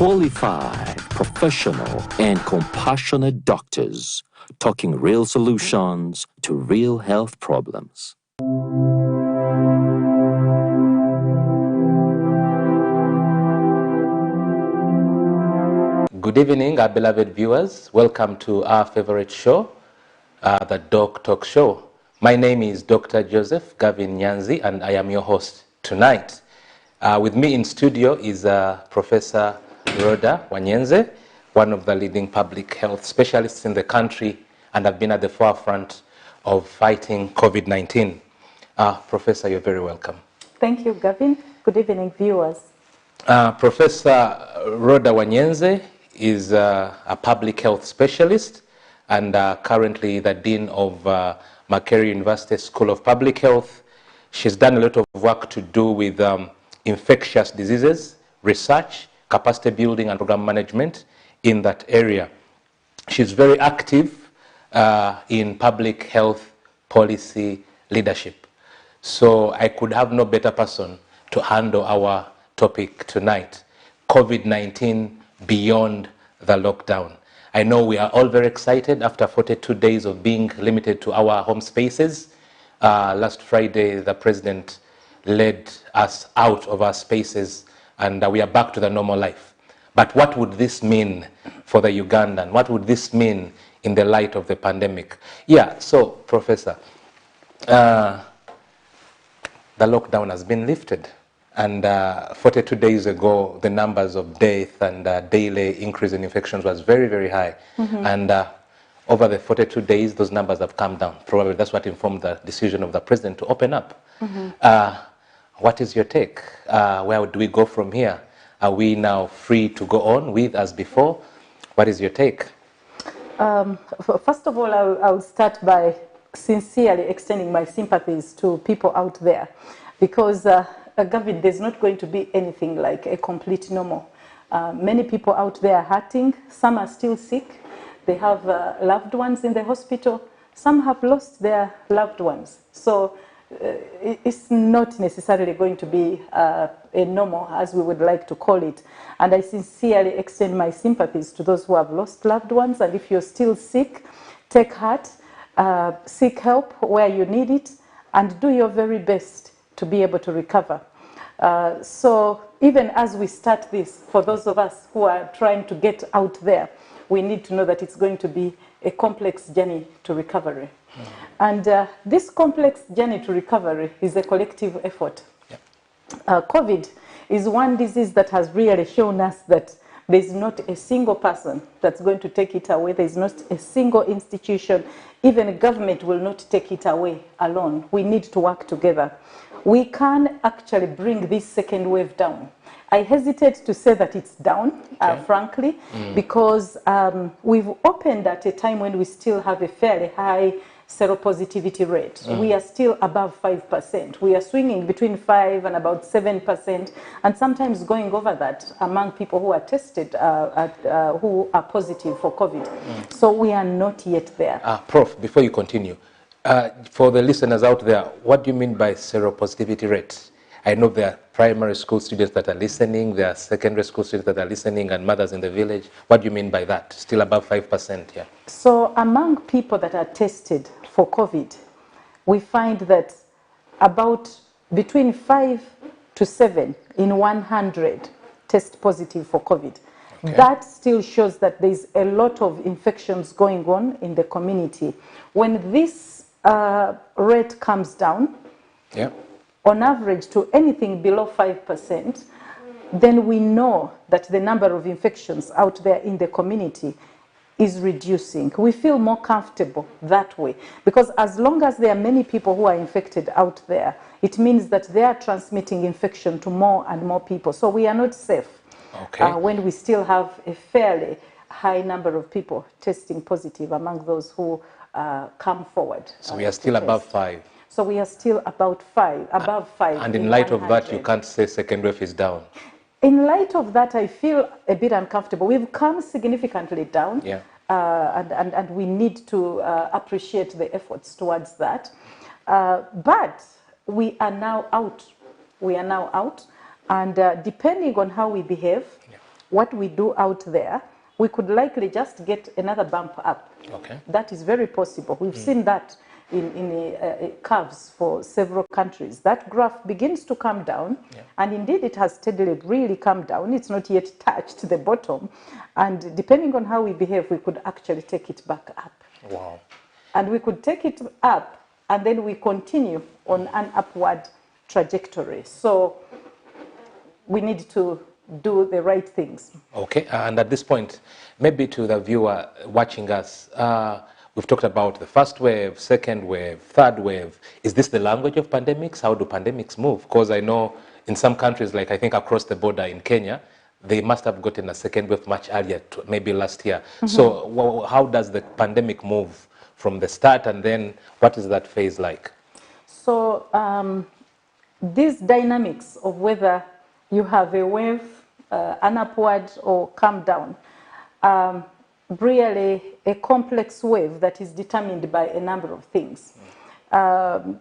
Qualified, professional, and compassionate doctors talking real solutions to real health problems. Good evening, our beloved viewers. Welcome to our favorite show, the DocTalk show. My name is Dr. Joseph Gavin Nyanzi, and I am your host tonight. With me in studio is Professor Rhoda Wanyenze, one of the leading public health specialists in the country, and have been at the forefront of fighting COVID-19. Professor, you're very welcome. Thank you, Gavin. Good evening, viewers. Professor Rhoda Wanyenze is a public health specialist and currently the Dean of Makerere University School of Public Health. She's done a lot of work to do with infectious diseases, research, capacity building and program management in that area. She's very active in public health policy leadership. So I could have no better person to handle our topic tonight, COVID-19 beyond the lockdown. I know we are all very excited after 42 days of being limited to our home spaces. Last Friday, the President led us out of our spaces and we are back to the normal life. But what would this mean for the Ugandan? What would this mean in the light of the pandemic? Yeah, so Professor, the lockdown has been lifted. And 42 days ago, the numbers of death and daily increase in infections was very, very high. Mm-hmm. And over the 42 days, those numbers have come down. Probably that's what informed the decision of the President to open up. Mm-hmm. What is your take? Where do we go from here? Are we now free to go on with as before? What is your take? First of all, I'll start by sincerely extending my sympathies to people out there because Gavin, there's not going to be anything like a complete normal. Many people out there are hurting. Some are still sick. They have loved ones in the hospital. Some have lost their loved ones. So it's not necessarily going to be a normal, as we would like to call it. And I sincerely extend my sympathies to those who have lost loved ones. And if you're still sick, take heart, seek help where you need it, and do your very best to be able to recover. So even as we start this, for those of us who are trying to get out there, we need to know that it's going to be a complex journey to recovery. Mm-hmm. And this complex journey to recovery is a collective effort. Yep. COVID is one disease that has really shown us that there's not a single person that's going to take it away. There's not a single institution. Even a government will not take it away alone. We need to work together. We can actually bring this second wave down. I hesitate to say that it's down, frankly, because we've opened at a time when we still have a fairly high seropositivity rate. We are still above 5%. We are swinging between 5 and about 7%, and sometimes going over that among people who are tested, who are positive for COVID. So we are not yet there. Prof, before you continue, for the listeners out there, what do you mean by seropositivity rate? I know there are primary school students that are listening, there are secondary school students that are listening, and mothers in the village. What do you mean by that? Still above 5%, yeah. So among people that are tested for COVID, we find that about between 5 to 7 in 100 test positive for COVID. Okay. That still shows that there's a lot of infections going on in the community. When this rate comes down, on average to anything below 5%, then we know that the number of infections out there in the community is reducing. We feel more comfortable that way because as long as there are many people who are infected out there, it means that they are transmitting infection to more and more people. So we are not safe when we still have a fairly high number of people testing positive among those who come forward. So we are still above 5. So we are still about above 5. And in light of that, you can't say second wave is down. In light of that, I feel a bit uncomfortable. We've come significantly down, and we need to appreciate the efforts towards that. But we are now out. We are now out, and depending on how we behave, what we do out there, we could likely just get another bump up. Okay. That is very possible. We've seen that in curves for several countries. That graph begins to come down, and indeed it has steadily really come down. It's not yet touched the bottom, and depending on how we behave, we could actually take it back up. Wow. And we could take it up, and then we continue on an upward trajectory. So we need to do the right things. Okay, and at this point, maybe to the viewer watching us, we've talked about the first wave, second wave, third wave. Is this the language of pandemics? How do pandemics move? Because I know in some countries, like I think across the border in Kenya, they must have gotten a second wave much earlier, maybe last year. So how does the pandemic move from the start, and then what is that phase like? So these dynamics of whether you have a wave, an upward or come down, really a complex wave that is determined by a number of things.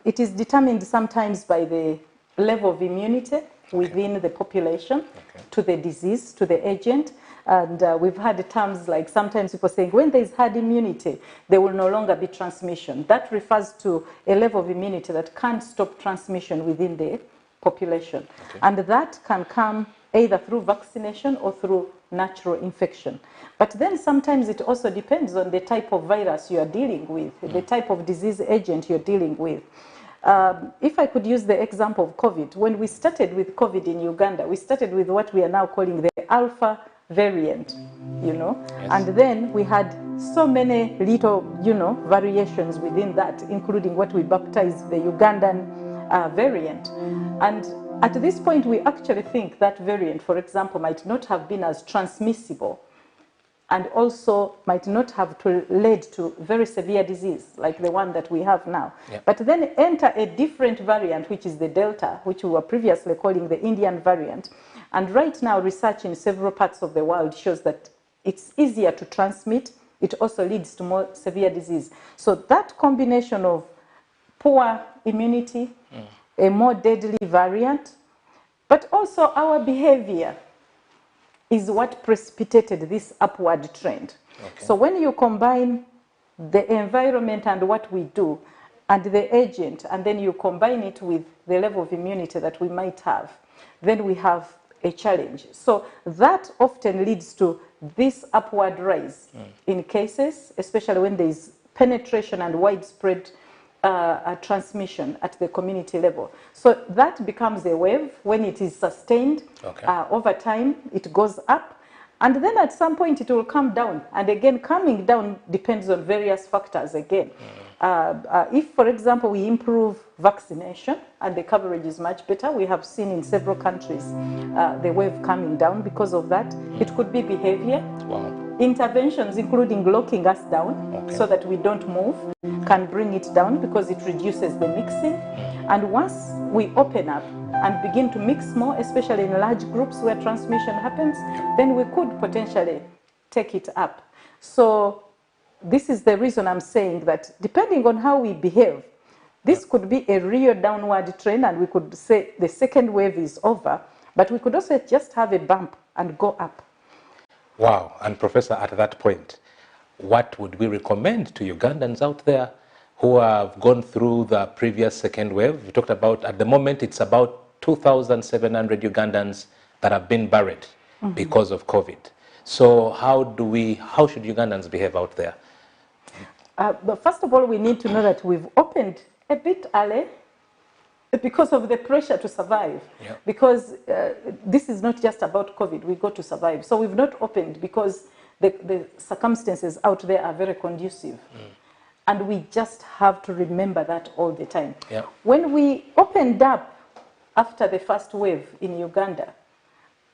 It is determined sometimes by the level of immunity within the population to the disease, to the agent. And we've had terms like sometimes people saying when there's herd immunity, there will no longer be transmission. That refers to a level of immunity that can't stop transmission within the population. And that can come either through vaccination or through natural infection. But then sometimes it also depends on the type of virus you are dealing with, the type of disease agent you're dealing with. If I could use the example of COVID, when we started with COVID in Uganda, we started with what we are now calling the Alpha variant, you know, and then we had so many little, you know, variations within that, including what we baptized the Ugandan variant. And at this point, we actually think that variant, for example, might not have been as transmissible and also might not have led to very severe disease like the one that we have now. But then enter a different variant, which is the Delta, which we were previously calling the Indian variant. And right now, research in several parts of the world shows that it's easier to transmit. It also leads to more severe disease. So that combination of poor immunity, a more deadly variant, but also our behavior is what precipitated this upward trend. So when you combine the environment and what we do and the agent, and then you combine it with the level of immunity that we might have, then we have a challenge. So that often leads to this upward rise in cases, especially when there is penetration and widespread transmission at the community level. So that becomes a wave when it is sustained. Over time, it goes up. And then at some point, it will come down. And again, coming down depends on various factors again. If, for example, we improve vaccination and the coverage is much better, we have seen in several countries the wave coming down because of that. It could be behavior. Interventions, including locking us down so that we don't move, can bring it down because it reduces the mixing. And once we open up and begin to mix more, especially in large groups where transmission happens, then we could potentially take it up. So this is the reason I'm saying that depending on how we behave, this could be a real downward trend and we could say the second wave is over, but we could also just have a bump and go up. Wow. And Professor, at that point, what would we recommend to Ugandans out there who have gone through the previous second wave? We talked about, at the moment, it's about 2,700 Ugandans that have been buried because of COVID. So how should Ugandans behave out there? But first of all, we need to know that we've opened a bit early because of the pressure to survive. Because this is not just about COVID, we got to survive. So we've not opened because the circumstances out there are very conducive. And we just have to remember that all the time. When we opened up after the first wave in Uganda,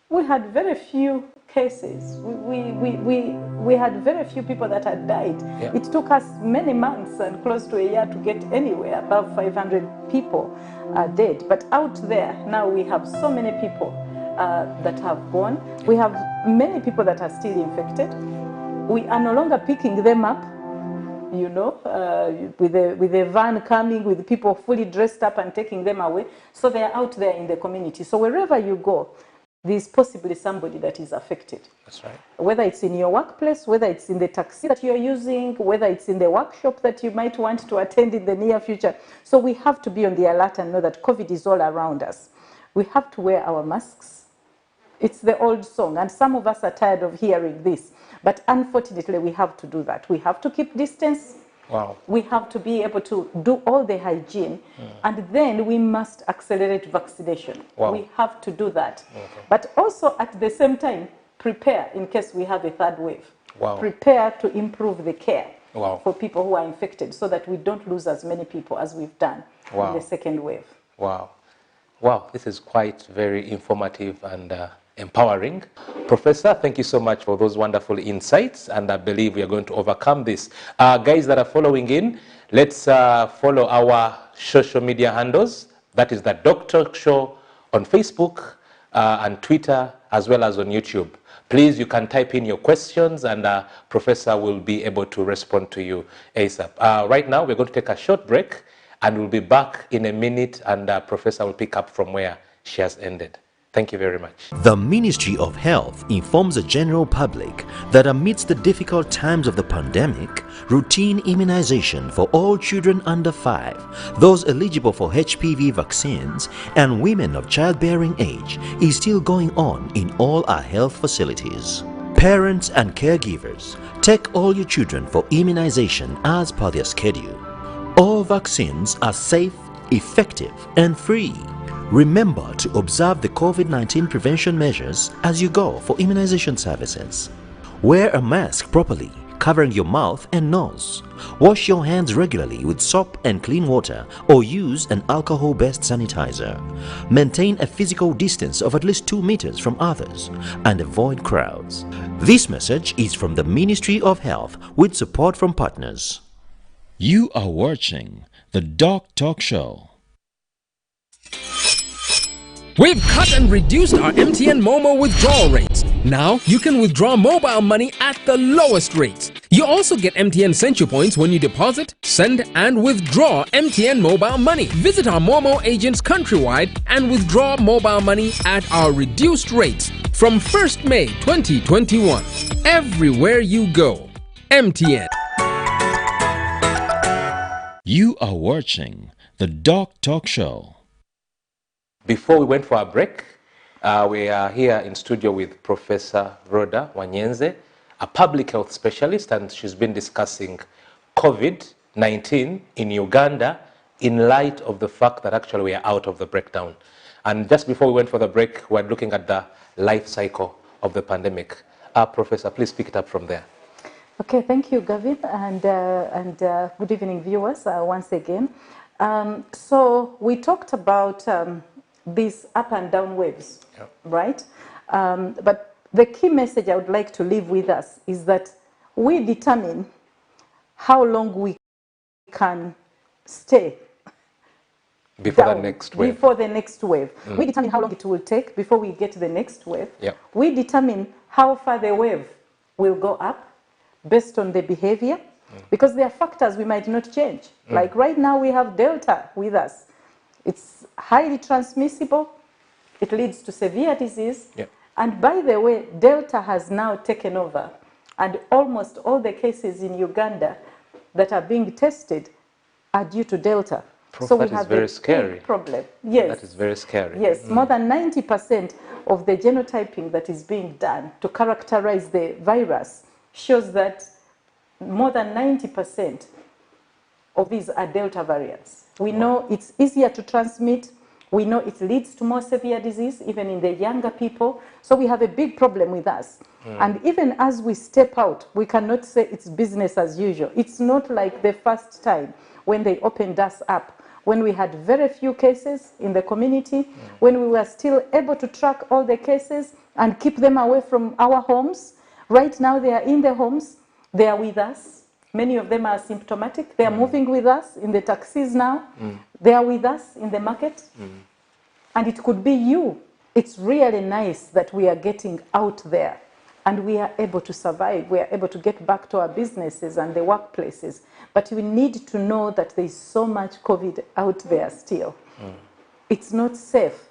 we had very few cases. We had very few people that had died. It took us many months and close to a year to get anywhere above 500 people dead. But out there, now we have so many people that have gone. We have many people that are still infected. We are no longer picking them up, you know, with a van coming with people fully dressed up and taking them away. So they are out there in the community. So wherever you go, there's possibly somebody that is affected. That's right. Whether it's in your workplace, whether it's in the taxi that you're using, whether it's in the workshop that you might want to attend in the near future. So we have to be on the alert and know that COVID is all around us. We have to wear our masks. It's the old song, and some of us are tired of hearing this. But unfortunately, we have to do that. We have to keep distance. Wow. We have to be able to do all the hygiene, and then we must accelerate vaccination. Wow. We have to do that. Okay. But also at the same time, prepare in case we have a third wave. Wow. Prepare to improve the care Wow. for people who are infected so that we don't lose as many people as we've done Wow. in the second wave. Wow. Wow, this is quite very informative and empowering. Professor, thank you so much for those wonderful insights, and I believe we are going to overcome this. Guys that are following in, let's follow our social media handles. That is the DocTalk Show on Facebook and Twitter, as well as on YouTube. Please, you can type in your questions, and Professor will be able to respond to you ASAP. Right now, we're going to take a short break, and we'll be back in a minute, and Professor will pick up from where she has ended. Thank you very much. The Ministry of Health informs the general public that amidst the difficult times of the pandemic, routine immunization for all children under 5, those eligible for HPV vaccines, and women of childbearing age is still going on in all our health facilities. Parents and caregivers, take all your children for immunization as per their schedule. All vaccines are safe, effective, and free. Remember to observe the COVID-19 prevention measures as you go for immunization services. Wear a mask properly, covering your mouth and nose. Wash your hands regularly with soap and clean water, or use an alcohol-based sanitizer. Maintain a physical distance of at least 2 meters from others and avoid crowds. This message is from the Ministry of Health with support from partners. You are watching the DocTalk Show. We've cut and reduced our MTN Momo withdrawal rates. Now you can withdraw mobile money at the lowest rates. You also get MTN Central Points when you deposit, send, and withdraw MTN mobile money. Visit our Momo agents countrywide and withdraw mobile money at our reduced rates from 1st May 2021. Everywhere you go, MTN. You are watching the DocTalk Show. Before we went for a break, we are here in studio with Professor Rhoda Wanyenze, a public health specialist, and she's been discussing COVID-19 in Uganda in light of the fact that actually we are out of the breakdown. And just before we went for the break, we're looking at the life cycle of the pandemic. Professor, please pick it up from there. Okay, thank you, Gavin, and good evening, viewers, once again. So we talked about these up and down waves, yep. Right? But the key message I would like to leave with us is that we determine how long we can stay before down, the next wave. Before the next wave. We determine how long it will take before we get to the next wave. Yep. We determine how far the wave will go up based on the behavior, because there are factors we might not change. Like right now we have Delta with us. It's highly transmissible. It leads to severe disease. Yep. And by the way, Delta has now taken over. And almost all the cases in Uganda that are being tested are due to Delta. Prof, so we that have is very a scary. Problem. Yes. That is very scary. Yes, more than 90% of the genotyping that is being done to characterize the virus shows that more than 90% of these are Delta variants. We know it's easier to transmit. We know it leads to more severe disease, even in the younger people. So we have a big problem with us. And even as we step out, we cannot say it's business as usual. It's not like the first time when they opened us up, when we had very few cases in the community, when we were still able to track all the cases and keep them away from our homes. Right now they are in the homes, they are with us. Many of them are symptomatic. They are moving with us in the taxis now. They are with us in the market. And it could be you. It's really nice that we are getting out there and we are able to survive. We are able to get back to our businesses and the workplaces. But we need to know that there is so much COVID out there still. It's not safe.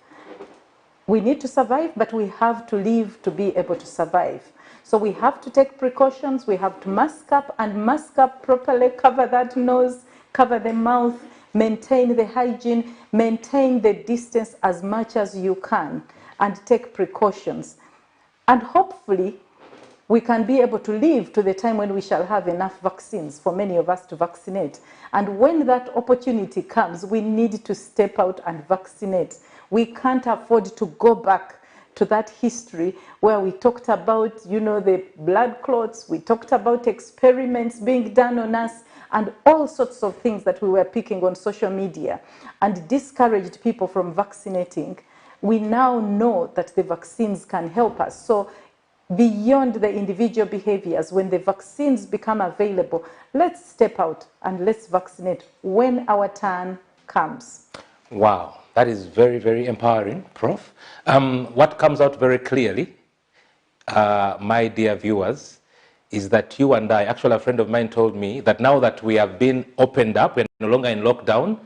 We need to survive, but we have to live to be able to survive. So we have to take precautions, we have to mask up and mask up properly, cover that nose, cover the mouth, maintain the hygiene, maintain the distance as much as you can, and take precautions. And hopefully, we can be able to live to the time when we shall have enough vaccines for many of us to vaccinate. And when that opportunity comes, we need to step out and vaccinate. We can't afford to go back to that history where we talked about, the blood clots, we talked about experiments being done on us, and all sorts of things that we were picking on social media and discouraged people from vaccinating. We now know that the vaccines can help us. So beyond the individual behaviors, when the vaccines become available, let's step out and let's vaccinate when our turn comes. Wow, that is very, very empowering, Prof. What comes out very clearly, my dear viewers, is that you and I, actually a friend of mine told me that now that we have been opened up, we're no longer in lockdown,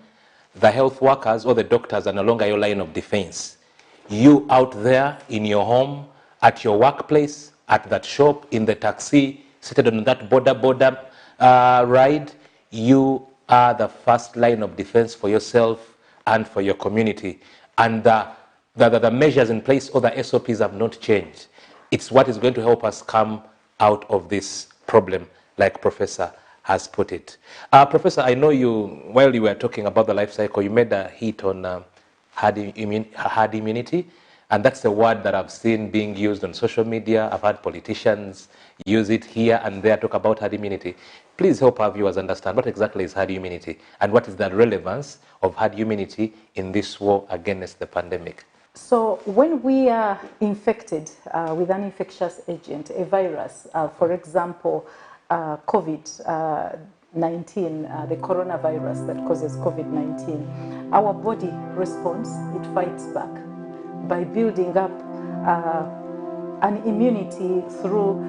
the health workers or the doctors are no longer your line of defense. You out there in your home, at your workplace, at that shop, in the taxi, seated on that border ride, you are the first line of defense for yourself and for your community. And the measures in place or the SOPs have not changed. It's what is going to help us come out of this problem, like Professor has put it. Professor, I know while you were talking about the life cycle, you made a hit on herd immunity, and that's a word that I've seen being used on social media. I've had politicians use it here and there, talk about herd immunity. Please help our viewers understand what exactly is herd immunity and what is the relevance of herd immunity in this war against the pandemic. So when we are infected with an infectious agent, a virus, for example, COVID-19, the coronavirus that causes COVID-19, our body responds, it fights back by building up an immunity through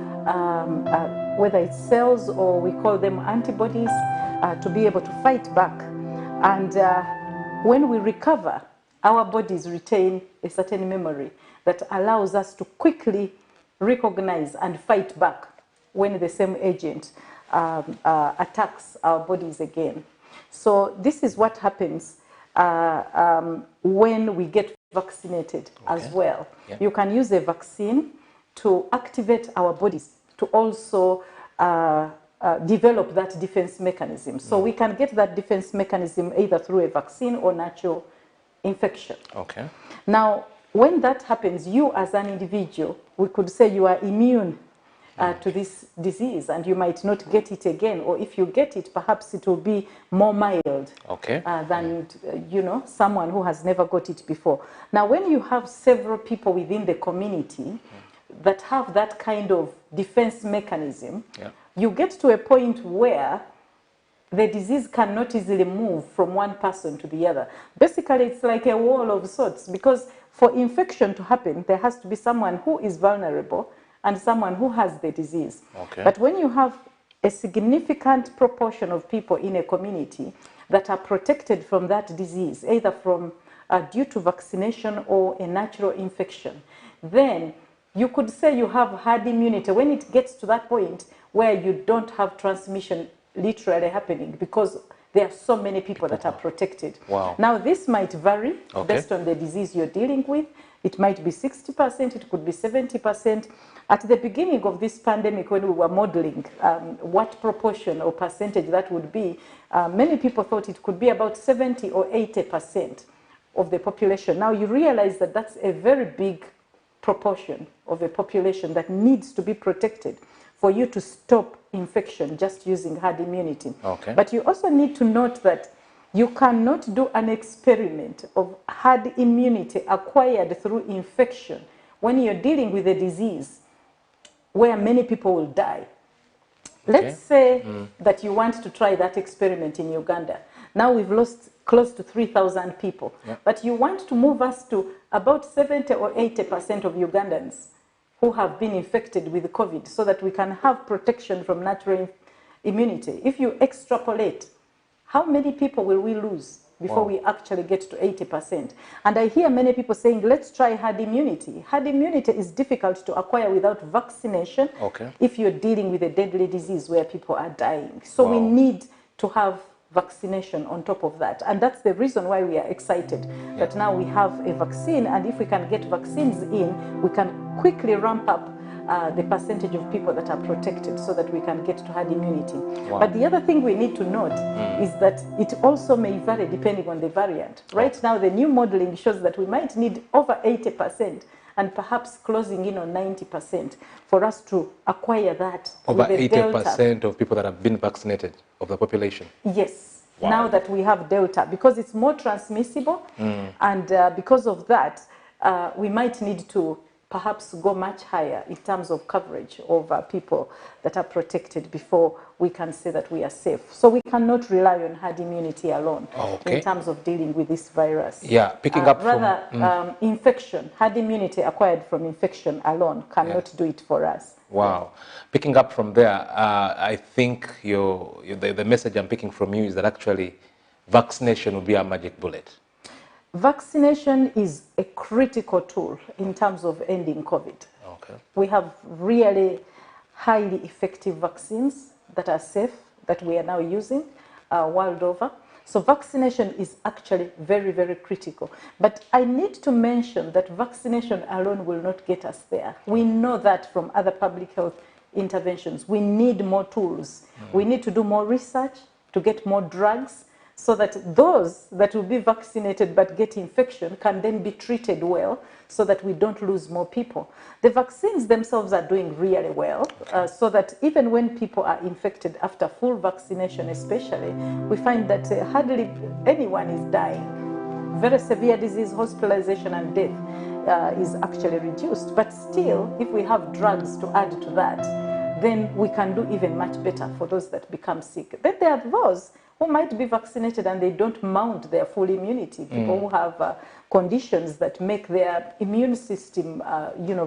whether it's cells or we call them antibodies to be able to fight back. And when we recover, our bodies retain a certain memory that allows us to quickly recognize and fight back when the same agent attacks our bodies again. So this is what happens when we get vaccinated as well. Yeah. You can use a vaccine to activate our bodies to also develop that defense mechanism. So we can get that defense mechanism either through a vaccine or natural infection. Okay. Now, when that happens, you as an individual, we could say you are immune to this disease and you might not get it again, or if you get it, perhaps it will be more mild than someone who has never got it before. Now, when you have several people within the community that have that kind of defense mechanism, you get to a point where the disease cannot easily move from one person to the other. Basically, it's like a wall of sorts, because for infection to happen, there has to be someone who is vulnerable and someone who has the disease. Okay. But when you have a significant proportion of people in a community that are protected from that disease, either from due to vaccination or a natural infection, then you could say you have herd immunity when it gets to that point where you don't have transmission literally happening because there are so many people that are protected. Wow. Now, this might vary based on the disease you're dealing with. It might be 60%, it could be 70%. At the beginning of this pandemic, when we were modeling what proportion or percentage that would be, many people thought it could be about 70 or 80% of the population. Now, you realize that that's a very big proportion of a population that needs to be protected for you to stop infection just using herd immunity. Okay. But you also need to note that you cannot do an experiment of herd immunity acquired through infection when you're dealing with a disease where many people will die. Okay. Let's say that you want to try that experiment in Uganda. Now we've lost close to 3,000 people, but you want to move us to about 70 or 80% of Ugandans who have been infected with COVID so that we can have protection from natural immunity. If you extrapolate, how many people will we lose before we actually get to 80%. And I hear many people saying, let's try herd immunity. Herd immunity is difficult to acquire without vaccination if you're dealing with a deadly disease where people are dying. So we need to have vaccination on top of that. And that's the reason why we are excited that now we have a vaccine, and if we can get vaccines in, we can quickly ramp up the percentage of people that are protected so that we can get to herd immunity. But the other thing we need to note is that it also may vary depending on the variant. Right now, the new modeling shows that we might need over 80% and perhaps closing in on 90% for us to acquire that. Over 80% of people that have been vaccinated of the population? Yes. Now that we have Delta, because it's more transmissible, and because of that, we might need to perhaps go much higher in terms of coverage of people that are protected before we can say that we are safe. So we cannot rely on herd immunity alone in terms of dealing with this virus. Yeah, picking up rather, infection, herd immunity acquired from infection alone cannot do it for us. Wow. Picking up from there, I think the message I'm picking from you is that actually vaccination will be a magic bullet. Vaccination is a critical tool in terms of ending COVID. We have really highly effective vaccines that are safe that we are now using world over. So vaccination is actually very, very critical. But I need to mention that vaccination alone will not get us there. We know that from other public health interventions. We need more tools. We need to do more research to get more drugs, so that those that will be vaccinated but get infection can then be treated well so that we don't lose more people. The vaccines themselves are doing really well, so that even when people are infected after full vaccination especially, we find that hardly anyone is dying. Very severe disease, hospitalization and death is actually reduced. But still, if we have drugs to add to that, then we can do even much better for those that become sick. Then there are those who might be vaccinated and they don't mount their full immunity. People who have conditions that make their immune system,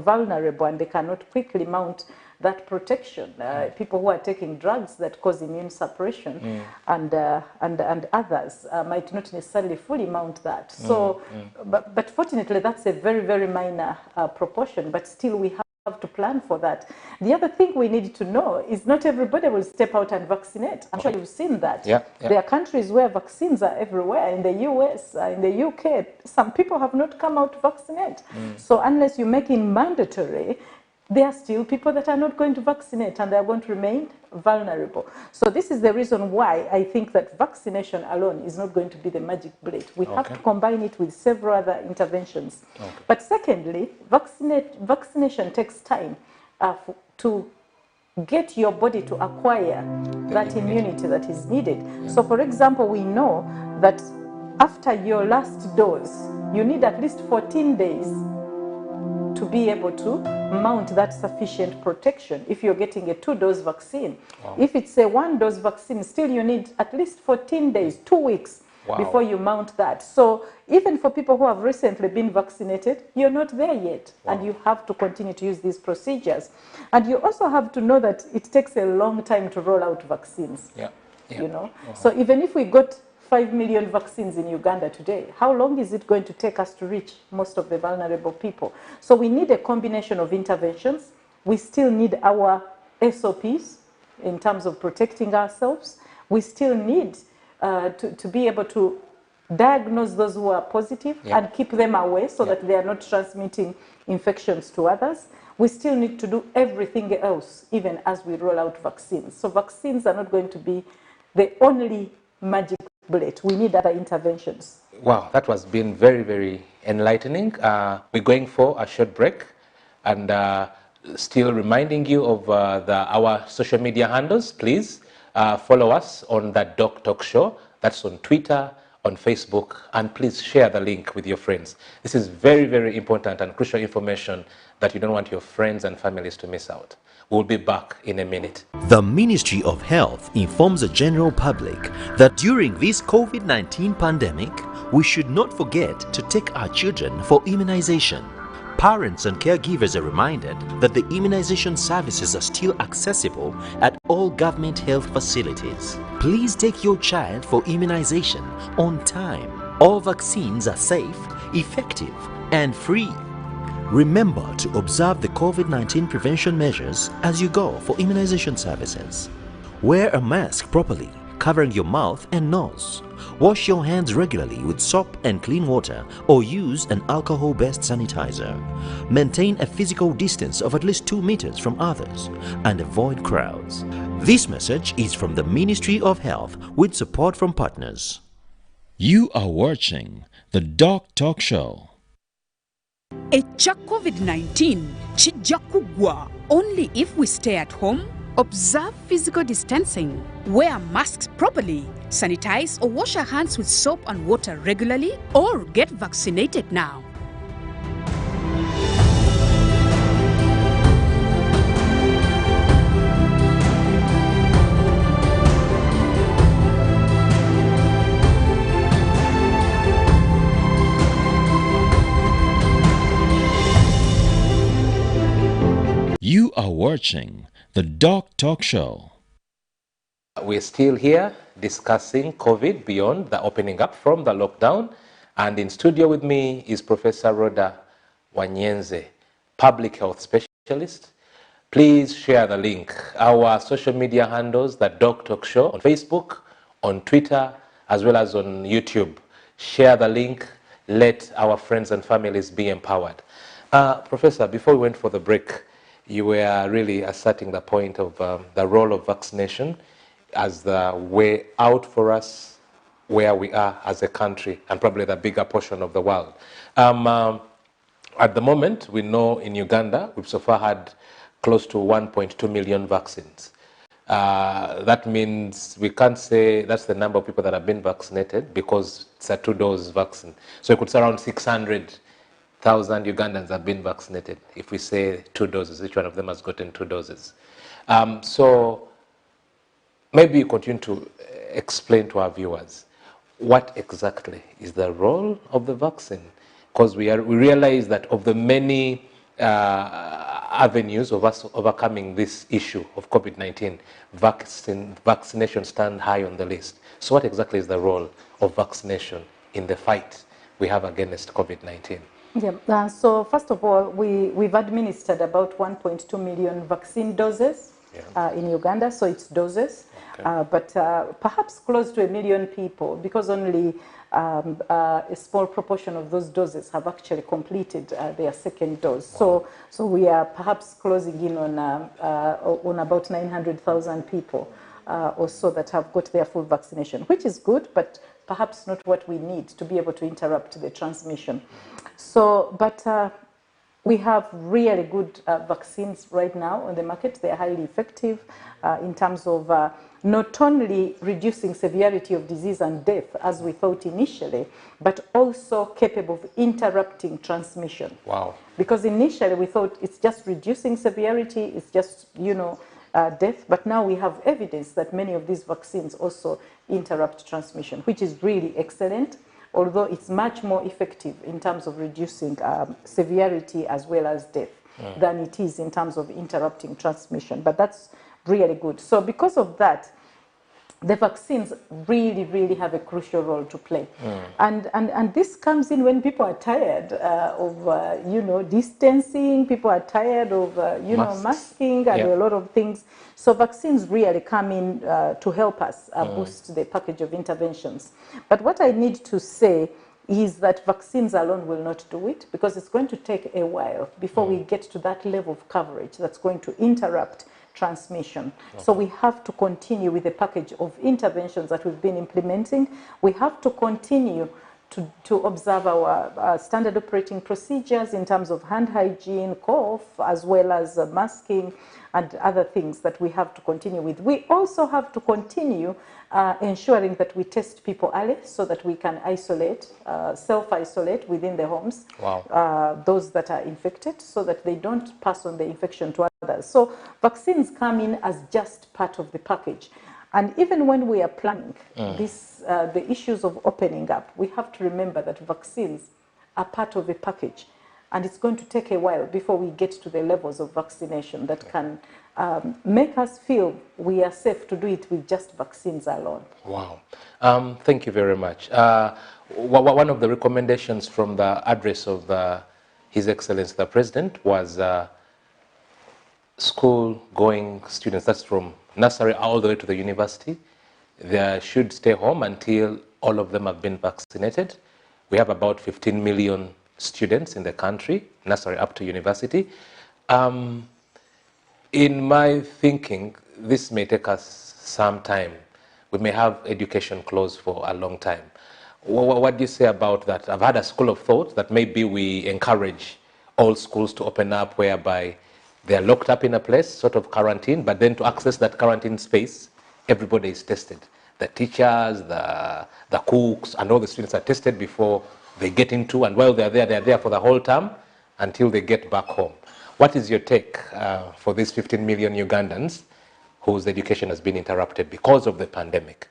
vulnerable, and they cannot quickly mount that protection. People who are taking drugs that cause immune suppression and others might not necessarily fully mount that. So, but fortunately, that's a very, very minor proportion. But still, we have to plan for that. The other thing we need to know is not everybody will step out and vaccinate. I'm sure you've seen that. There are countries where vaccines are everywhere. In the US, in the UK, some people have not come out to vaccinate. So unless you make it mandatory, there are still people that are not going to vaccinate and they are going to remain vulnerable. So this is the reason why I think that vaccination alone is not going to be the magic bullet. We have to combine it with several other interventions. But secondly, vaccination takes time to get your body to acquire that immunity that is needed. So for example, we know that after your last dose, you need at least 14 days to be able to mount that sufficient protection if you're getting a 2-dose vaccine. If it's a 1-dose vaccine, still you need at least 14 days, 2 weeks before you mount that. So even for people who have recently been vaccinated, you're not there yet, and you have to continue to use these procedures. And you also have to know that it takes a long time to roll out vaccines. You know, so even if we got 5 million vaccines in Uganda today, how long is it going to take us to reach most of the vulnerable people? So we need a combination of interventions. We still need our SOPs in terms of protecting ourselves. We still need to be able to diagnose those who are positive and keep them away so that they are not transmitting infections to others. We still need to do everything else, even as we roll out vaccines. So vaccines are not going to be the only magic bullet. We need other interventions. Wow, that was been very, very enlightening. We're going for a short break, and still reminding you of our social media handles. Please follow us on that DocTalk show. That's on Twitter, on Facebook, and please share the link with your friends. This is very, very important and crucial information that you don't want your friends and families to miss out. We'll be back in a minute. The Ministry of Health informs the general public that during this COVID-19 pandemic, we should not forget to take our children for immunization. Parents and caregivers are reminded that the immunization services are still accessible at all government health facilities. Please take your child for immunization on time. All vaccines are safe, effective, and free. Remember to observe the COVID-19 prevention measures as you go for immunization services. Wear a mask properly, covering your mouth and nose. Wash your hands regularly with soap and clean water or use an alcohol-based sanitizer. Maintain a physical distance of at least 2 meters from others and avoid crowds. This message is from the Ministry of Health with support from partners. You are watching the DocTalk Show. Echa COVID-19 chijja kugwa only if we stay at home, observe physical distancing, wear masks properly, sanitize or wash our hands with soap and water regularly, or get vaccinated now. You are watching the DocTalk Show. We're still here discussing COVID beyond the opening up from the lockdown. And in studio with me is Professor Rhoda Wanyenze, public health specialist. Please share the link. Our social media handles, the DocTalk Show, on Facebook, on Twitter, as well as on YouTube. Share the link. Let our friends and families be empowered. Professor, before we went for the break, you were really asserting the point of the role of vaccination as the way out for us where we are as a country and probably the bigger portion of the world. At the moment, we know in Uganda, we've so far had close to 1.2 million vaccines. That means we can't say that's the number of people that have been vaccinated because it's a 2-dose vaccine. So it could say around 600,000 Ugandans have been vaccinated. If we say 2 doses, each one of them has gotten 2 doses. So maybe you continue to explain to our viewers what exactly is the role of the vaccine, because we realize that of the many avenues of us overcoming this issue of COVID-19, vaccination stand high on the list. So what exactly is the role of vaccination in the fight we have against COVID-19? Yeah, so first of all, we've administered about 1.2 million vaccine doses in Uganda, so it's doses. Okay. But perhaps close to 1 million people, because only a small proportion of those doses have actually completed their second dose. Wow. So we are perhaps closing in on about 900,000 people or so that have got their full vaccination, which is good, but perhaps not what we need to be able to interrupt the transmission. So, but we have really good vaccines right now on the market. They are highly effective in terms of not only reducing severity of disease and death, as we thought initially, but also capable of interrupting transmission. Wow. Because initially we thought it's just reducing severity, it's just, death, but now we have evidence that many of these vaccines also interrupt transmission, which is really excellent, although it's much more effective in terms of reducing severity as well as death than it is in terms of interrupting transmission. But that's really good. So because of that, the vaccines really, really have a crucial role to play. And this comes in when people are tired of, distancing, people are tired of, masking and a lot of things. So vaccines really come in to help us boost the package of interventions. But what I need to say is that vaccines alone will not do it, because it's going to take a while before we get to that level of coverage that's going to interrupt transmission. So we have to continue with the package of interventions that we've been implementing. We have to continue to observe our standard operating procedures in terms of hand hygiene, cough, as well as masking and other things that we have to continue with. We also have to continue ensuring that we test people early so that we can isolate, self-isolate within the homes, those that are infected, so that they don't pass on the infection to others. So vaccines come in as just part of the package. And even when we are planning the issues of opening up, we have to remember that vaccines are part of a package. and it's going to take a while before we get to the levels of vaccination that can make us feel we are safe to do it with just vaccines alone. Wow. Thank you very much. One of the recommendations from the address of His Excellency the President was school-going students, that's from nursery all the way to the university, they should stay home until all of them have been vaccinated. We have about 15 million students in the country, nursery up to university. In my thinking, this may take us some time. We may have education closed for a long time. What do you say about that? I've had a school of thought that maybe we encourage all schools to open up whereby they're locked up in a place, sort of quarantine, but then to access that quarantine space, everybody is tested. The teachers, the cooks, and all the students are tested before they get into, and while they're there for the whole term until they get back home. What is your take for these 15 million Ugandans whose education has been interrupted because of the pandemic?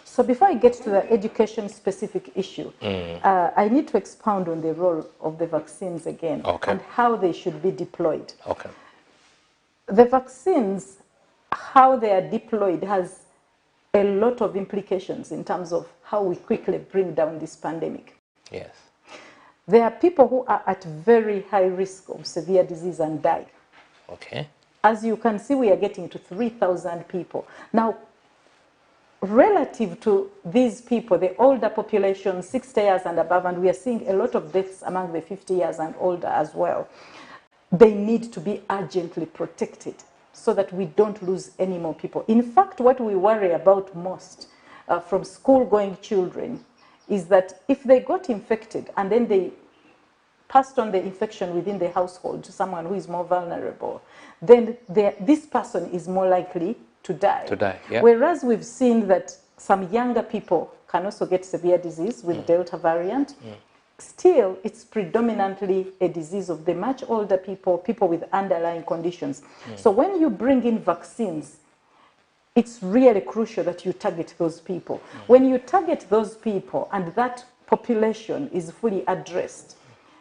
So before I get to the education-specific issue, I need to expound on the role of the vaccines again, and how they should be deployed. Okay. The vaccines, how they are deployed has a lot of implications in terms of how we quickly bring down this pandemic. Yes. There are people who are at very high risk of severe disease and die. Okay. As you can see, we are getting to 3,000 people. Now, relative to these people, the older population, 60 years and above, and we are seeing a lot of deaths among the 50 years and older as well, they need to be urgently protected so that we don't lose any more people. In fact, what we worry about most from school-going children is that if they got infected and then they passed on the infection within the household to someone who is more vulnerable, then this person is more likely to die. Yeah. Whereas we've seen that some younger people can also get severe disease with Delta variant. Still, it's predominantly a disease of the much older people, people with underlying conditions. So when you bring in vaccines, it's really crucial that you target those people. When you target those people and that population is fully addressed,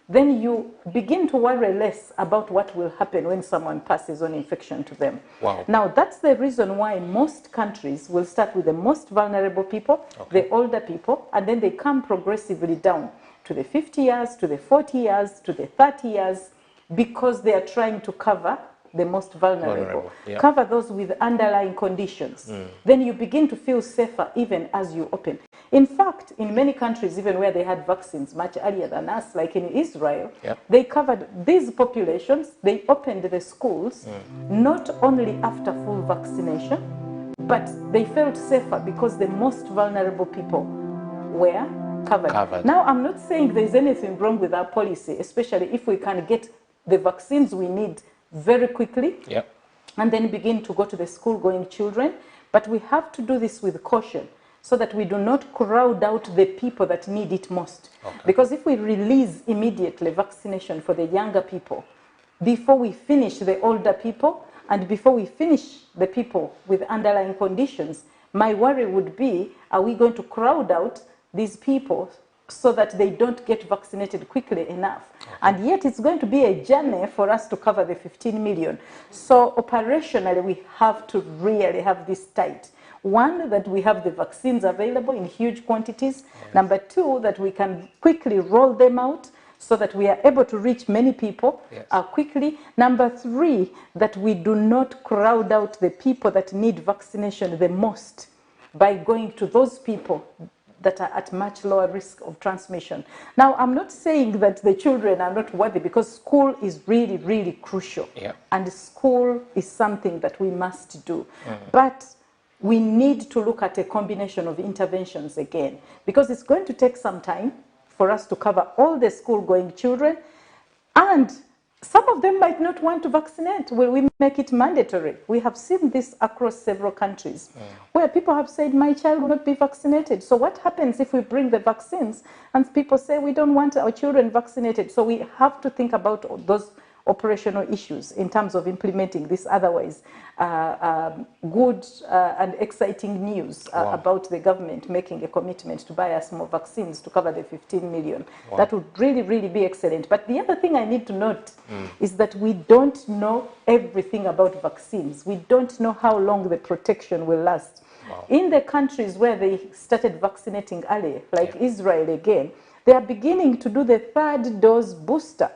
then you begin to worry less about what will happen when someone passes on infection to them. Wow. Now, that's the reason why most countries will start with the most vulnerable people, the older people, and then they come progressively down to the 50 years, to the 40 years, to the 30 years, because they are trying to cover the most vulnerable. Cover those with underlying conditions. Then you begin to feel safer even as you open. In fact, in many countries, even where they had vaccines much earlier than us, like in Israel, they covered these populations, they opened the schools, not only after full vaccination, but they felt safer because the most vulnerable people were covered. Now, I'm not saying there's anything wrong with our policy, especially if we can get the vaccines we need very quickly, and then begin to go to the school-going children. But we have to do this with caution so that we do not crowd out the people that need it most. Because if we release immediately vaccination for the younger people, before we finish the older people, and before we finish the people with underlying conditions, my worry would be, are we going to crowd out these people so that they don't get vaccinated quickly enough? And yet it's going to be a journey for us to cover the 15 million. So operationally, we have to really have this tight. One, that we have the vaccines available in huge quantities. Number two, that we can quickly roll them out so that we are able to reach many people quickly. Number three, that we do not crowd out the people that need vaccination the most by going to those people that are at much lower risk of transmission. Now, I'm not saying that the children are not worthy, because school is really, really crucial. And school is something that we must do. But we need to look at a combination of interventions again, because it's going to take some time for us to cover all the school-going children, and some of them might not want to vaccinate. Will we make it mandatory? We have seen this across several countries where people have said, my child will not be vaccinated. So what happens if we bring the vaccines and people say we don't want our children vaccinated? So we have to think about those operational issues in terms of implementing this otherwise good and exciting news about the government making a commitment to buy us more vaccines to cover the 15 million. That would really, really be excellent. But the other thing I need to note is that we don't know everything about vaccines. We don't know how long the protection will last. In the countries where they started vaccinating early, like Israel again, they are beginning to do the 3rd dose booster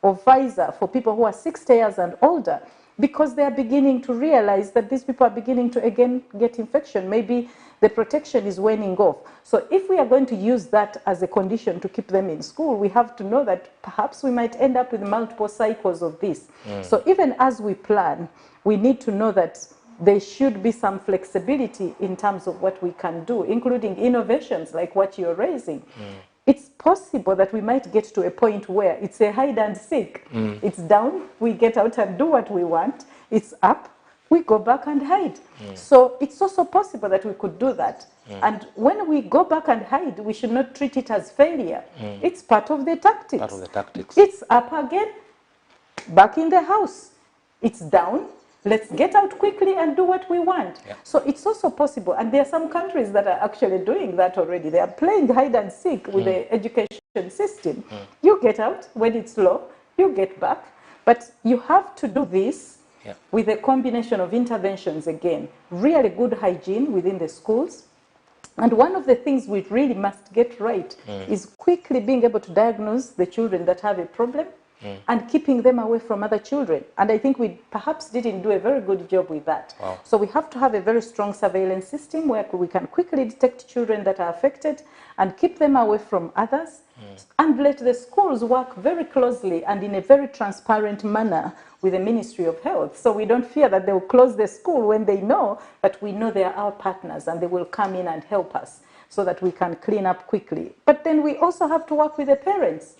of Pfizer for people who are 60 years and older, because they are beginning to realize that these people are beginning to again get infection. Maybe the protection is waning off. So if we are going to use that as a condition to keep them in school, we have to know that perhaps we might end up with multiple cycles of this. So even as we plan, we need to know that there should be some flexibility in terms of what we can do, including innovations like what you're raising. It's possible that we might get to a point where it's a hide and seek. It's down, we get out and do what we want. It's up, we go back and hide. So it's also possible that we could do that. And when we go back and hide, we should not treat it as failure. It's part of the tactics. Part of the tactics. It's up again, back in the house. It's down. Let's get out quickly and do what we want. So it's also possible, and there are some countries that are actually doing that already. They are playing hide and seek with the education system. You get out when it's low, you get back, but you have to do this with a combination of interventions again. Really good hygiene within the schools. And one of the things we really must get right is quickly being able to diagnose the children that have a problem and keeping them away from other children. And I think we perhaps didn't do a very good job with that. So we have to have a very strong surveillance system where we can quickly detect children that are affected and keep them away from others, and let the schools work very closely and in a very transparent manner with the Ministry of Health. So we don't fear that they will close the school when they know, but we know they are our partners and they will come in and help us so that we can clean up quickly. But then we also have to work with the parents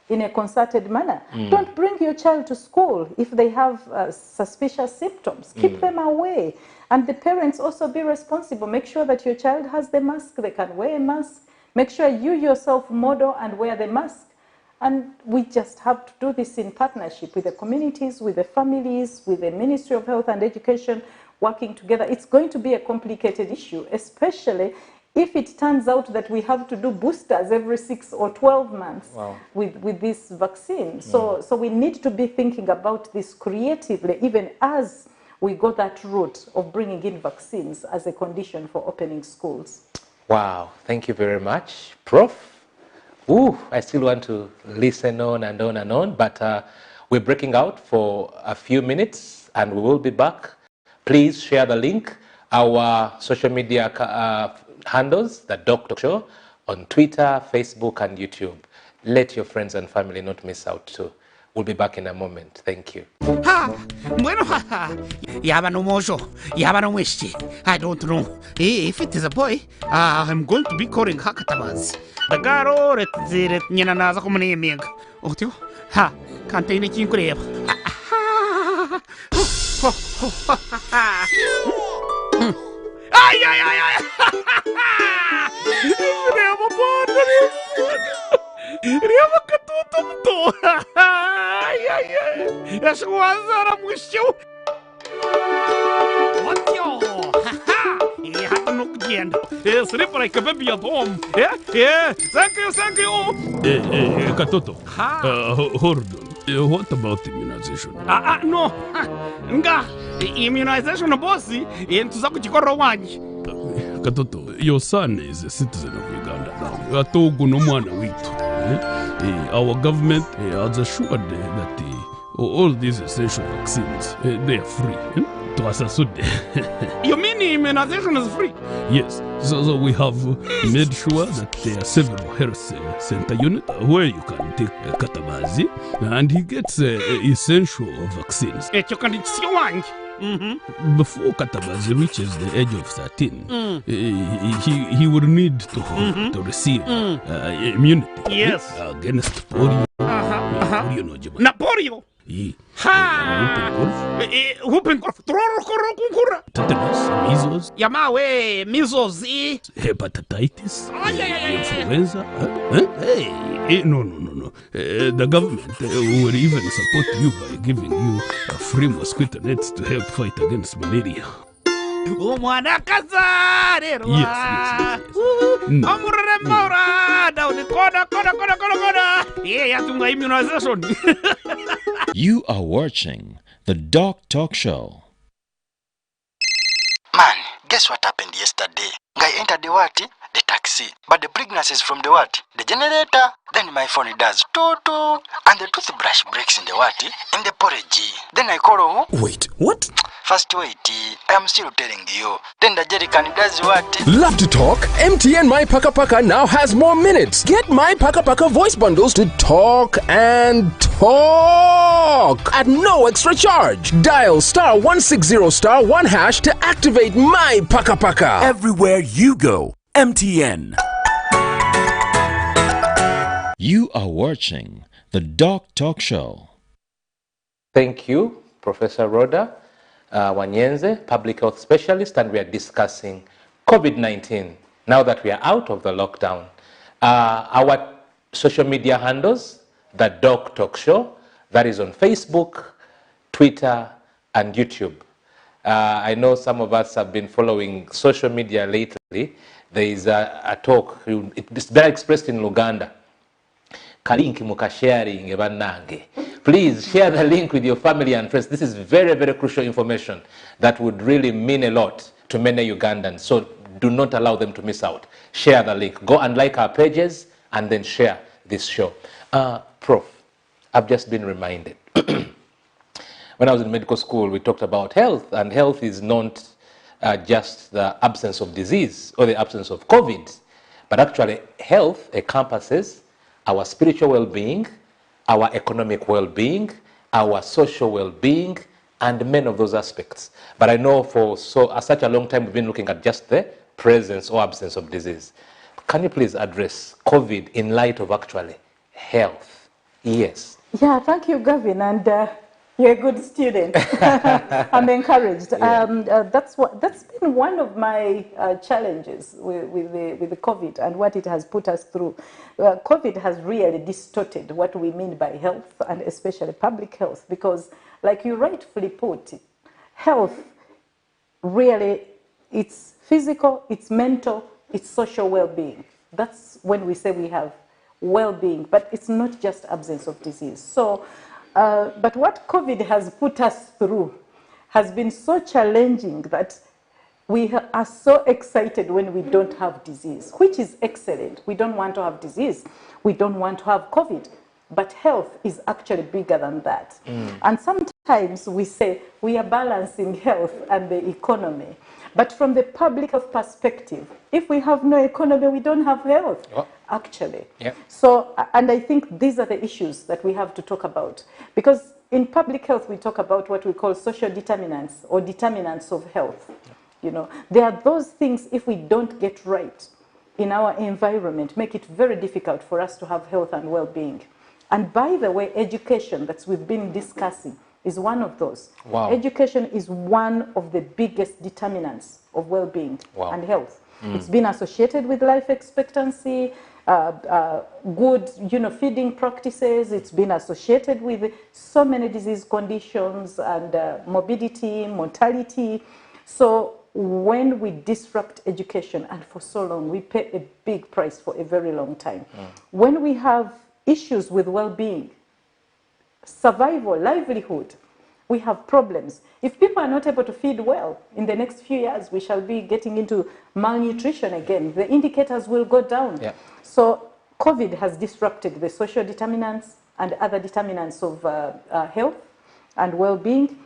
in a concerted manner. Don't bring your child to school if they have suspicious symptoms. Keep them away. And the parents also be responsible. Make sure that your child has the mask, they can wear a mask. Make sure you yourself model and wear the mask. And we just have to do this in partnership with the communities, with the families, with the Ministry of Health and Education, working together. It's going to be a complicated issue, especially if it turns out that we have to do boosters every 6 or 12 months with this vaccine. So we need to be thinking about this creatively, even as we go that route of bringing in vaccines as a condition for opening schools. Wow, thank you very much, Prof. Ooh, I still want to listen on and on and on, but we're breaking out for a few minutes and we will be back. Please share the link. Our social media handles, the DocTalk Show, on Twitter, Facebook, and YouTube. Let your friends and family not miss out too. We'll be back in a moment. Thank you. Bueno, yaba no mojo, yaba no wishi. I don't know. If it is a boy, I'm going to be calling Hakatabas. The garo ret nyana naza kumane mig. Otio, ha, can't take it. Ay, ay, ay, ay! Riama katutumto! Ay, ay, ay! Yashwazara musho! What's your? Ha! He had to look again. Sleep like a baby at home. Yeah. Thank you. Katoto. Hold on. What about immunization? No. Nga. Immunization bossy. Entuza kuchikoro wanji. Katoto, your son is a citizen of Uganda now. Atogo no mwana witu. Our government has assured that all these essential vaccines, they are free. You mean immunization is free? Yes. So we have made sure that there are several health center units where you can take Katabazi and he gets essential vaccines. Before Katabazi reaches the age of 13, he will need to receive immunity against polio, Polio no jeba. Na polio. Ha. Whooping cough. Kunkura. Tetanus, measles, Yamawe, measles, hepatitis, influenza. No. The government will even support you by giving you a free mosquito nets to help fight against malaria. Umwana kazarerwa. Yes. Amurere maura. Daudi koda. Yatunga immunization. You are watching the DocTalk show. Man, guess what happened yesterday? Guy entered the what? The taxi. But the pregnancy is from the what? The generator. Then my phone does tutu. And the toothbrush breaks in the what? In the porridge. Then I call who? Wait, what? First wait, I am still telling you. Then the jerrycan does what? Love to talk? MTN My Paka Paka now has more minutes. Get My Paka Paka voice bundles to talk and talk at no extra charge. Dial *160*1# to activate My Paka Paka. Everywhere you go, MTN. You are watching the DocTalk show. Thank you, Professor Rhoda Wanyenze, public health specialist, and we are discussing COVID-19 now that we are out of the lockdown. Our social media handles, the DocTalk show, that is on Facebook, Twitter, and YouTube. I know some of us have been following social media lately. There is a talk, it's better expressed in Uganda. Kalinki muka sharing banange. Please share the link with your family and friends. This is very, very crucial information that would really mean a lot to many Ugandans. So do not allow them to miss out. Share the link. Go and like our pages and then share this show. Prof, I've just been reminded. When I was in medical school, we talked about health, and health is not just the absence of disease or the absence of COVID, but actually health encompasses our spiritual well-being, our economic well-being, our social well-being, and many of those aspects. But I know for such a long time we've been looking at just the presence or absence of disease. Can you please address COVID in light of actually health? Yes. Yeah, thank you, Gavin, and you're a good student. I'm encouraged. Yeah. That's been one of my challenges with the COVID and what it has put us through. COVID has really distorted what we mean by health, and especially public health, because, like you rightfully put, health really, it's physical, it's mental, it's social well-being. That's when we say we have well-being, but it's not just absence of disease. So, but what COVID has put us through has been so challenging that we are so excited when we don't have disease, which is excellent. We don't want to have disease. We don't want to have COVID. But health is actually bigger than that. And sometimes we say we are balancing health and the economy. But from the public health perspective, if we have no economy, we don't have health, actually. Yeah. So, and I think these are the issues that we have to talk about. Because in public health, we talk about what we call social determinants or determinants of health. You know, there are those things, if we don't get right in our environment, make it very difficult for us to have health and well-being. And by the way, education that we've been discussing is one of those. Wow. Education is one of the biggest determinants of well-being and health. It's been associated with life expectancy, good, feeding practices. It's been associated with so many disease conditions and morbidity, mortality. So when we disrupt education, and for so long, we pay a big price for a very long time. When we have issues with well-being, survival, livelihood, we have problems. If people are not able to feed well, in the next few years, we shall be getting into malnutrition again. The indicators will go down. Yeah. So COVID has disrupted the social determinants and other determinants of health and well-being.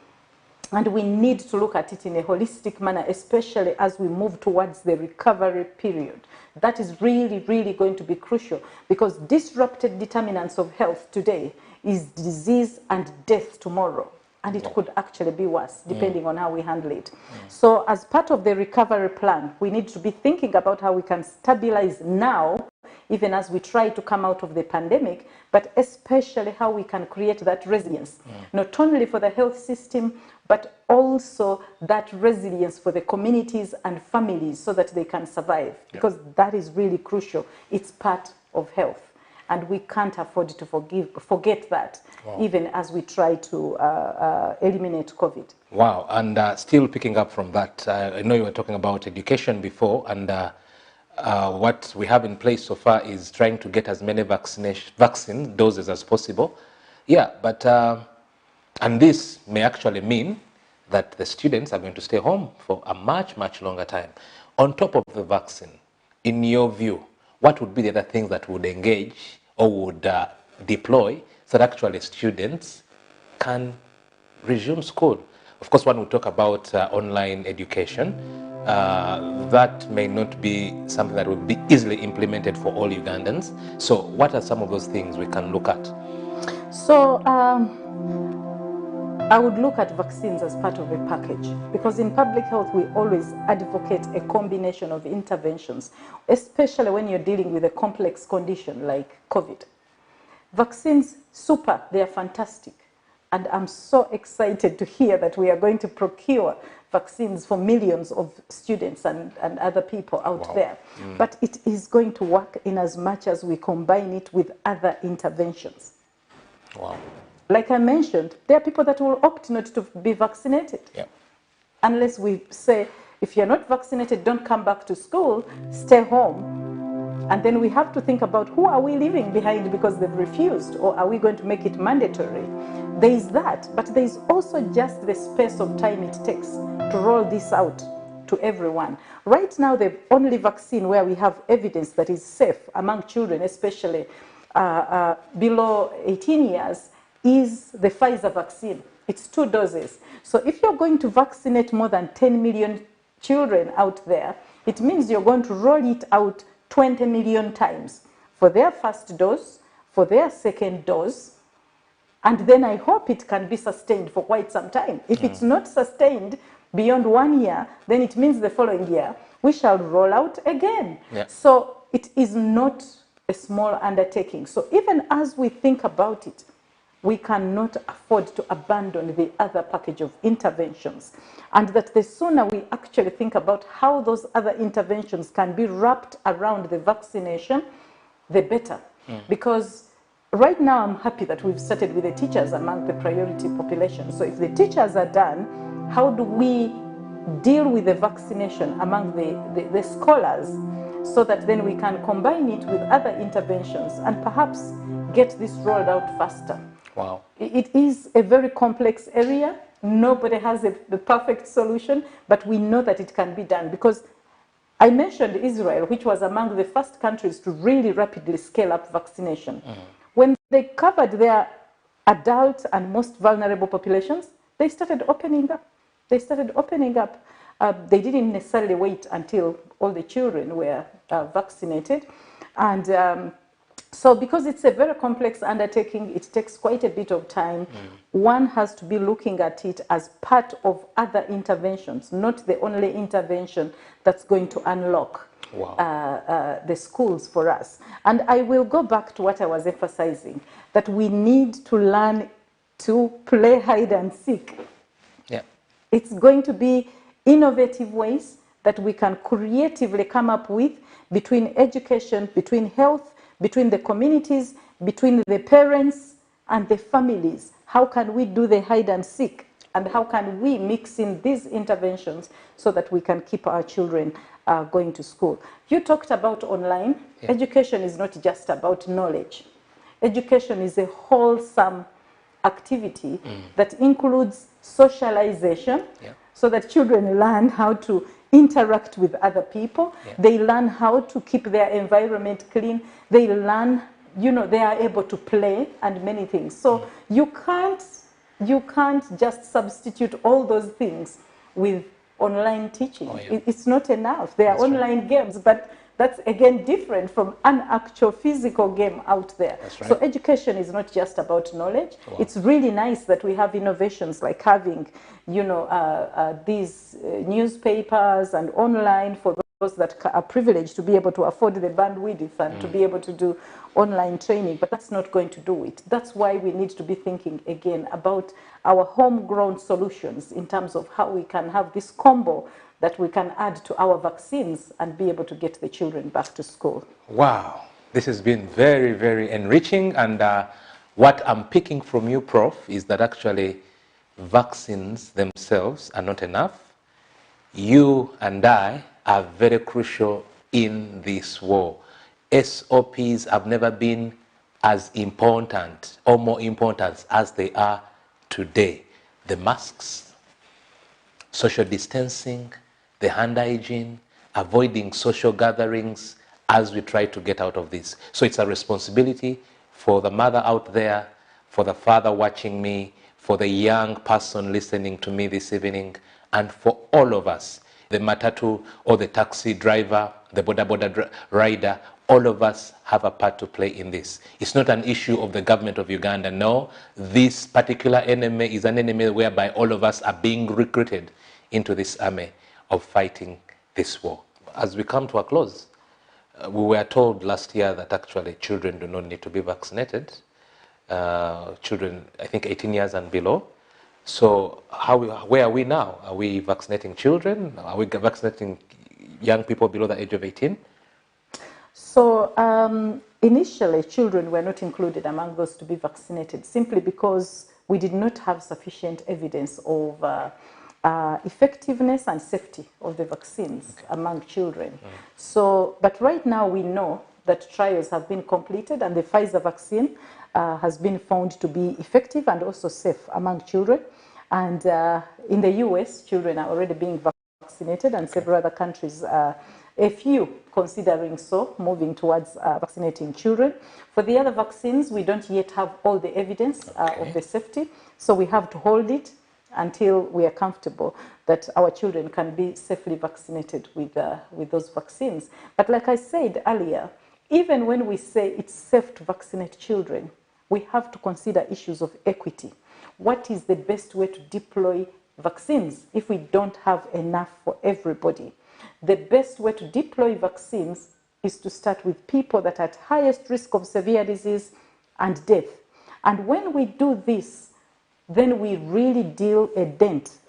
And we need to look at it in a holistic manner, especially as we move towards the recovery period. That is really, really going to be crucial, because disrupted determinants of health today is disease and death tomorrow. and it could actually be worse, depending on how we handle it. So as part of the recovery plan, we need to be thinking about how we can stabilize now, even as we try to come out of the pandemic, but especially how we can create that resilience, not only for the health system, but also that resilience for the communities and families so that they can survive, because that is really crucial. It's part of health. And we can't afford to forget that, even as we try to eliminate COVID. Wow, and still picking up from that, I know you were talking about education before, and what we have in place so far is trying to get as many vaccine doses as possible. Yeah, but, and this may actually mean that the students are going to stay home for a much, much longer time. On top of the vaccine, in your view, what would be the other things that would engage or would deploy so that actually students can resume school? Of course, one would talk about online education. That may not be something that would be easily implemented for all Ugandans. So what are some of those things we can look at? So I would look at vaccines as part of a package, because in public health we always advocate a combination of interventions, especially when you're dealing with a complex condition like COVID. Vaccines, super, they are fantastic. And I'm so excited to hear that we are going to procure vaccines for millions of students and other people out there. But it is going to work in as much as we combine it with other interventions. Wow. Like I mentioned, there are people that will opt not to be vaccinated. Unless we say, if you're not vaccinated, don't come back to school, stay home. And then we have to think about who are we leaving behind because they've refused, or are we going to make it mandatory? There is that, but there is also just the space of time it takes to roll this out to everyone. Right now, the only vaccine where we have evidence that is safe among children, especially below 18 years, is the Pfizer vaccine. It's 2 doses. So if you're going to vaccinate more than 10 million children out there, it means you're going to roll it out 20 million times for their first dose, for their second dose, and then I hope it can be sustained for quite some time. If it's not sustained beyond 1 year, then it means the following year we shall roll out again. So it is not a small undertaking. So even as we think about it, we cannot afford to abandon the other package of interventions. And that the sooner we actually think about how those other interventions can be wrapped around the vaccination, the better. Because right now I'm happy that we've started with the teachers among the priority population. So if the teachers are done, how do we deal with the vaccination among the scholars, so that then we can combine it with other interventions and perhaps get this rolled out faster? Wow. It is a very complex area. Nobody has the perfect solution, but we know that it can be done, because I mentioned Israel, which was among the first countries to really rapidly scale up vaccination. When they covered their adult and most vulnerable populations, they started opening up. They started opening up. They didn't necessarily wait until all the children were vaccinated. And so because it's a very complex undertaking, it takes quite a bit of time. One has to be looking at it as part of other interventions, not the only intervention that's going to unlock the schools for us. And I will go back to what I was emphasizing, that we need to learn to play hide and seek. It's going to be innovative ways that we can creatively come up with between education, between health, between the communities, between the parents and the families. How can we do the hide and seek? And how can we mix in these interventions so that we can keep our children going to school? You talked about online. Education is not just about knowledge. Education is a wholesome activity that includes socialization, so that children learn how to interact with other people. They learn how to keep their environment clean. They learn, they are able to play and many things. So you can't just substitute all those things with online teaching. It's not enough. There are online games, but That's again different from an actual physical game out there. That's right. So education is not just about knowledge. Wow. It's really nice that we have innovations like having, you know, these newspapers and online for those that are privileged to be able to afford the bandwidth and to be able to do online training, but that's not going to do it. That's why we need to be thinking again about our homegrown solutions in terms of how we can have this combo that we can add to our vaccines and be able to get the children back to school. Wow, this has been very, very enriching. And what I'm picking from you, Prof, is that actually vaccines themselves are not enough. You and I are very crucial in this war. SOPs have never been as important or more important as they are today. The masks, social distancing, the hand hygiene, avoiding social gatherings as we try to get out of this. So it's a responsibility for the mother out there, for the father watching me, for the young person listening to me this evening, and for all of us, the matatu or the taxi driver, the boda rider, all of us have a part to play in this. It's not an issue of the government of Uganda. No, this particular enemy is an enemy whereby all of us are being recruited into this army of fighting this war. As we come to a close, we were told last year that actually children do not need to be vaccinated. Children, I think 18 years and below. So where are we now? Are we vaccinating children? Are we vaccinating young people below the age of 18? So initially, children were not included among those to be vaccinated simply because we did not have sufficient evidence of effectiveness and safety of the vaccines among children. So, but right now we know that trials have been completed and the Pfizer vaccine has been found to be effective and also safe among children. And in the US, children are already being vaccinated, and several other countries, a few considering so, moving towards vaccinating children. For the other vaccines, we don't yet have all the evidence of the safety, so we have to hold it until we are comfortable that our children can be safely vaccinated with those vaccines. But like I said earlier, even when we say it's safe to vaccinate children, we have to consider issues of equity. What is the best way to deploy vaccines if we don't have enough for everybody? The best way to deploy vaccines is to start with people that are at highest risk of severe disease and death. And when we do this, then we really deal a dent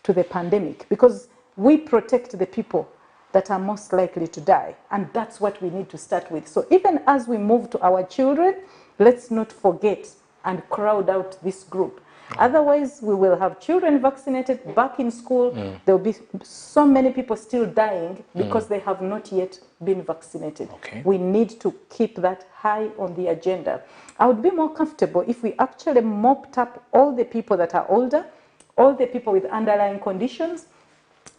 to the pandemic, because we protect the people that are most likely to die. And that's what we need to start with. So even as we move to our children, let's not forget and crowd out this group. Otherwise, we will have children vaccinated back in school. There will be so many people still dying because they have not yet been vaccinated. We need to keep that high on the agenda. I would be more comfortable if we actually mopped up all the people that are older, all the people with underlying conditions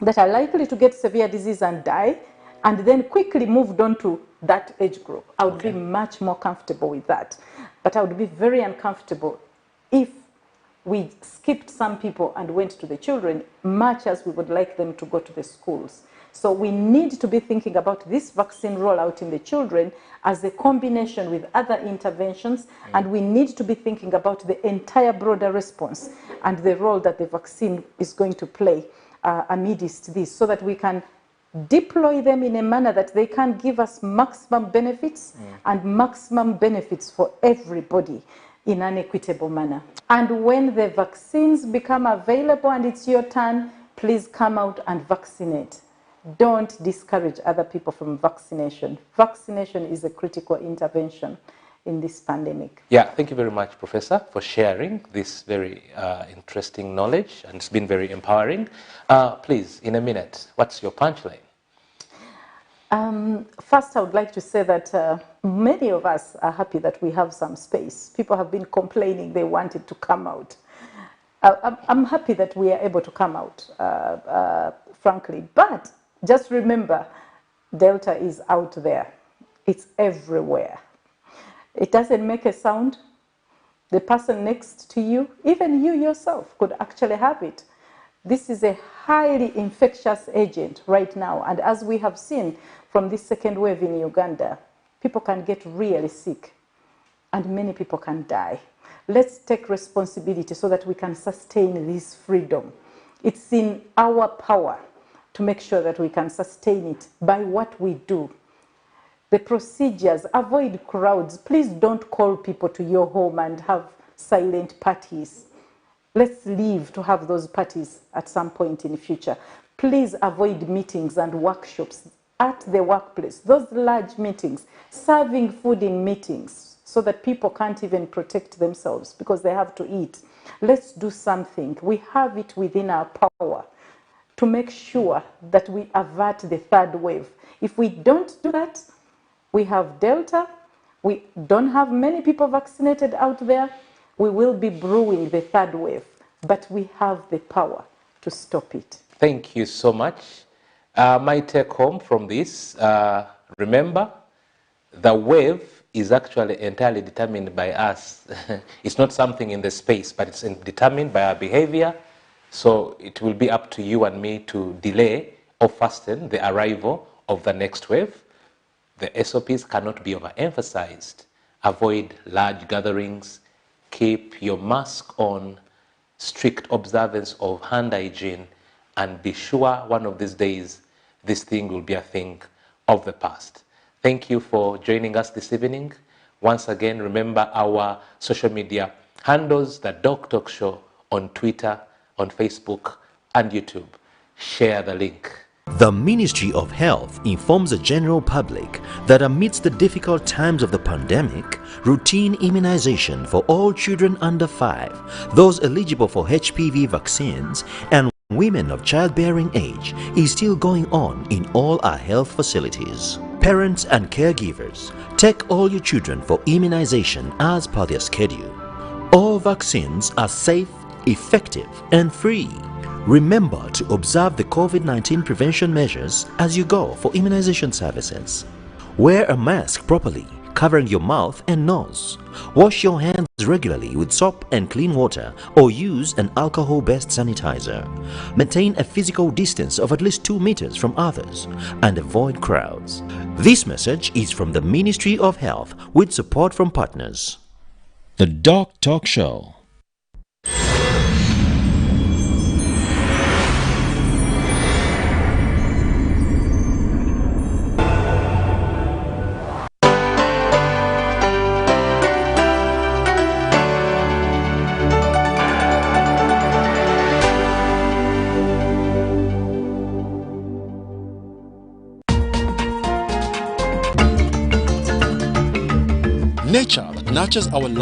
that are likely to get severe disease and die, and then quickly moved on to that age group. I would be much more comfortable with that. But I would be very uncomfortable if we skipped some people and went to the children, much as we would like them to go to the schools. So we need to be thinking about this vaccine rollout in the children as a combination with other interventions, and we need to be thinking about the entire broader response and the role that the vaccine is going to play amidst this, so that we can deploy them in a manner that they can give us maximum benefits and maximum benefits for everybody in an equitable manner. And when the vaccines become available and it's your turn, please come out and vaccinate. Don't discourage other people from vaccination. Vaccination is a critical intervention in this pandemic. Yeah, thank you very much, Professor, for sharing this very interesting knowledge, and it's been very empowering. Please, in a minute, what's your punchline? First, I would like to say that many of us are happy that we have some space. People have been complaining they wanted to come out. I'm happy that we are able to come out, frankly. But just remember, Delta is out there. It's everywhere. It doesn't make a sound. The person next to you, even you yourself, could actually have it. This is a highly infectious agent right now. And as we have seen from this second wave in Uganda, people can get really sick and many people can die. Let's take responsibility so that we can sustain this freedom. It's in our power to make sure that we can sustain it by what we do. The procedures, avoid crowds. Please don't call people to your home and have silent parties. Let's leave to have those parties at some point in the future. Please avoid meetings and workshops at the workplace. Those large meetings, serving food in meetings so that people can't even protect themselves because they have to eat. Let's do something. We have it within our power to make sure that we avert the third wave. If we don't do that, we have Delta, we don't have many people vaccinated out there, we will be brewing the third wave, but we have the power to stop it. Thank you so much. My take home from this, remember, the wave is actually entirely determined by us. It's not something in the space, but it's determined by our behavior. So it will be up to you and me to delay or fasten the arrival of the next wave. The SOPs cannot be overemphasized. Avoid large gatherings. Keep your mask on. Strict observance of hand hygiene. And be sure one of these days, this thing will be a thing of the past. Thank you for joining us this evening. Once again, remember our social media handles, the DocTalk Show on Twitter, on Facebook, and YouTube. Share the link. The Ministry of Health informs the general public that amidst the difficult times of the pandemic, routine immunization for all children under 5, those eligible for HPV vaccines, and women of childbearing age is still going on in all our health facilities. Parents and caregivers, take all your children for immunization as per their schedule. All vaccines are safe, effective, and free. Remember to observe the COVID-19 prevention measures as you go for immunization services. Wear a mask properly, covering your mouth and nose. Wash your hands regularly with soap and clean water or use an alcohol-based sanitizer. Maintain a physical distance of at least 2 meters from others and avoid crowds. This message is from the Ministry of Health with support from partners. The DocTalk Show. Nature that nurtures our life.